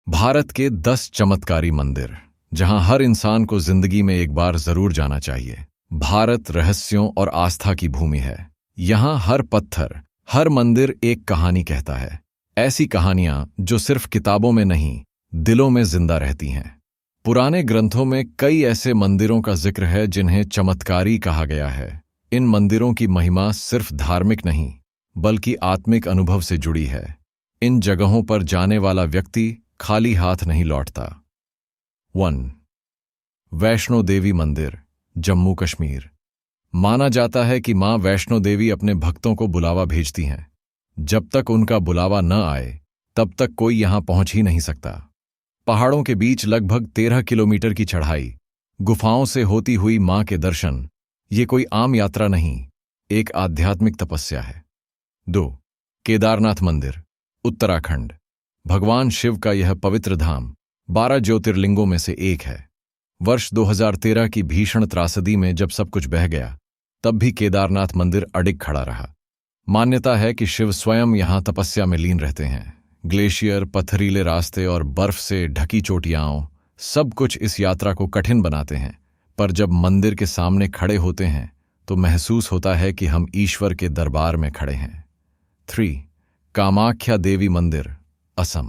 भारत के 10 चमत्कारी मंदिर जहां हर इंसान को जिंदगी में एक बार जरूर जाना चाहिए। भारत रहस्यों और आस्था की भूमि है। यहां हर पत्थर, हर मंदिर एक कहानी कहता है। ऐसी कहानियां जो सिर्फ किताबों में नहीं, दिलों में जिंदा रहती हैं। पुराने ग्रंथों में कई ऐसे मंदिरों का जिक्र है जिन्हें चमत्कारी कहा गया है। इन मंदिरों की महिमा सिर्फ धार्मिक नहीं, बल्कि आत्मिक अनुभव से जुड़ी है। इन जगहों पर जाने वाला व्यक्ति खाली हाथ नहीं लौटता। 1. वैष्णो देवी मंदिर, जम्मू कश्मीर। माना जाता है कि मां वैष्णो देवी अपने भक्तों को बुलावा भेजती हैं। जब तक उनका बुलावा न आए, तब तक कोई यहां पहुंच ही नहीं सकता। पहाड़ों के बीच लगभग 13 किलोमीटर की चढ़ाई, गुफाओं से होती हुई मां के दर्शन, ये कोई आम यात्रा नहीं, एक आध्यात्मिक तपस्या है। 2. केदारनाथ मंदिर, उत्तराखंड। भगवान शिव का यह पवित्र धाम 12 ज्योतिर्लिंगों में से एक है। वर्ष 2013 की भीषण त्रासदी में जब सब कुछ बह गया, तब भी केदारनाथ मंदिर अडिग खड़ा रहा। मान्यता है कि शिव स्वयं यहां तपस्या में लीन रहते हैं। ग्लेशियर, पथरीले रास्ते और बर्फ से ढकी चोटियां, सब कुछ इस यात्रा को कठिन बनाते हैं। पर जब मंदिर के सामने खड़े होते हैं तो महसूस होता है कि हम ईश्वर के दरबार में खड़े हैं। 3. कामाख्या देवी मंदिर, असम।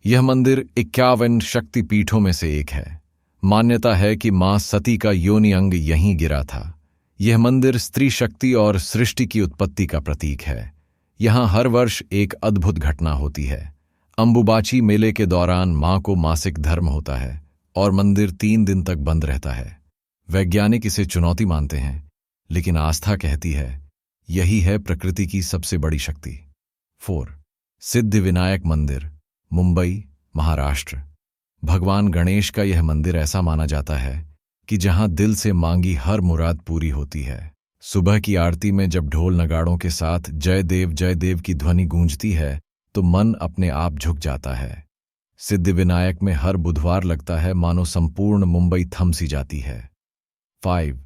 यह मंदिर 51 शक्तिपीठों में से एक है। मान्यता है कि मां सती का योनि अंग यहीं गिरा था। यह मंदिर स्त्री शक्ति और सृष्टि की उत्पत्ति का प्रतीक है। यहां हर वर्ष एक अद्भुत घटना होती है। अंबुबाची मेले के दौरान मां को मासिक धर्म होता है और मंदिर 3 दिन तक बंद रहता है। वैज्ञानिक इसे चुनौती मानते हैं, लेकिन आस्था कहती है यही है प्रकृति की सबसे बड़ी शक्ति। 4. सिद्धिविनायक मंदिर, मुंबई, महाराष्ट्र। भगवान गणेश का यह मंदिर ऐसा माना जाता है कि जहां दिल से मांगी हर मुराद पूरी होती है। सुबह की आरती में जब ढोल नगाड़ों के साथ जय देव की ध्वनि गूंजती है तो मन अपने आप झुक जाता है। सिद्धिविनायक में हर बुधवार लगता है मानो संपूर्ण मुंबई थम सी जाती है। 5.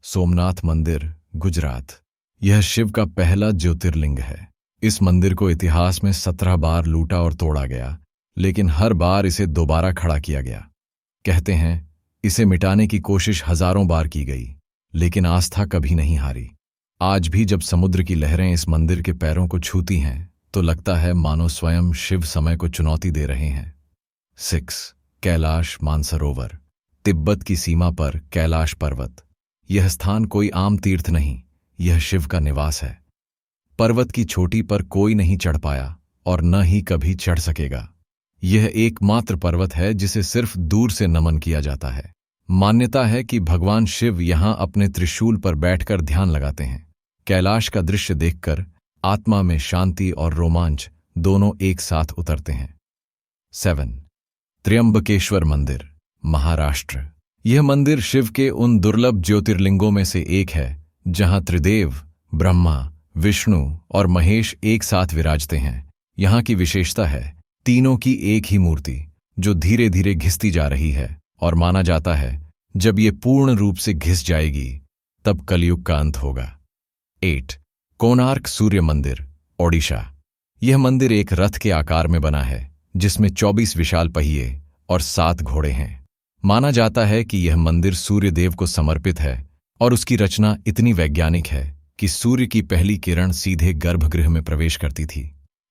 सोमनाथ मंदिर, गुजरात। यह शिव का पहला ज्योतिर्लिंग है। इस मंदिर को इतिहास में 17 बार लूटा और तोड़ा गया, लेकिन हर बार इसे दोबारा खड़ा किया गया। कहते हैं इसे मिटाने की कोशिश हजारों बार की गई, लेकिन आस्था कभी नहीं हारी। आज भी जब समुद्र की लहरें इस मंदिर के पैरों को छूती हैं तो लगता है मानो स्वयं शिव समय को चुनौती दे रहे हैं। 6. कैलाश मानसरोवर, तिब्बत की सीमा पर कैलाश पर्वत। यह स्थान कोई आम तीर्थ नहीं, यह शिव का निवास है। पर्वत की चोटी पर कोई नहीं चढ़ पाया और न ही कभी चढ़ सकेगा। यह एकमात्र पर्वत है जिसे सिर्फ दूर से नमन किया जाता है। मान्यता है कि भगवान शिव यहां अपने त्रिशूल पर बैठकर ध्यान लगाते हैं। कैलाश का दृश्य देखकर आत्मा में शांति और रोमांच दोनों एक साथ उतरते हैं। 7. त्र्यंबकेश्वर मंदिर, महाराष्ट्र। यह मंदिर शिव के उन दुर्लभ ज्योतिर्लिंगों में से एक है जहां त्रिदेव ब्रह्मा, विष्णु और महेश एक साथ विराजते हैं। यहां की विशेषता है तीनों की एक ही मूर्ति जो धीरे धीरे घिसती जा रही है, और माना जाता है जब ये पूर्ण रूप से घिस जाएगी तब कलयुग का अंत होगा। 8. कोणार्क सूर्य मंदिर, ओडिशा। यह मंदिर एक रथ के आकार में बना है जिसमें 24 विशाल पहिए और 7 घोड़े हैं। माना जाता है कि यह मंदिर सूर्य देव को समर्पित है और उसकी रचना इतनी वैज्ञानिक है कि सूर्य की पहली किरण सीधे गर्भगृह में प्रवेश करती थी।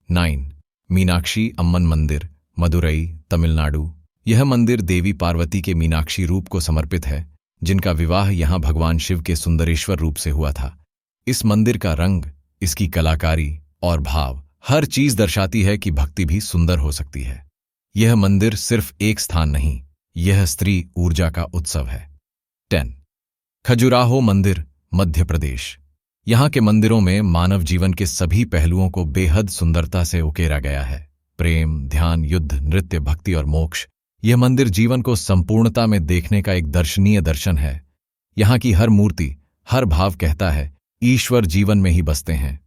9. मीनाक्षी अम्मन मंदिर, मदुरई, तमिलनाडु। यह मंदिर देवी पार्वती के मीनाक्षी रूप को समर्पित है, जिनका विवाह यहां भगवान शिव के सुंदरेश्वर रूप से हुआ था। इस मंदिर का रंग, इसकी कलाकारी और भाव, हर चीज दर्शाती है कि भक्ति भी सुंदर हो सकती है। यह मंदिर सिर्फ एक स्थान नहीं, यह स्त्री ऊर्जा का उत्सव है। 10. खजुराहो मंदिर, मध्य प्रदेश। यहां के मंदिरों में मानव जीवन के सभी पहलुओं को बेहद सुंदरता से उकेरा गया है। प्रेम, ध्यान, युद्ध, नृत्य, भक्ति और मोक्ष। यह मंदिर जीवन को संपूर्णता में देखने का एक दर्शनीय दर्शन है। यहां की हर मूर्ति, हर भाव कहता है ईश्वर जीवन में ही बसते हैं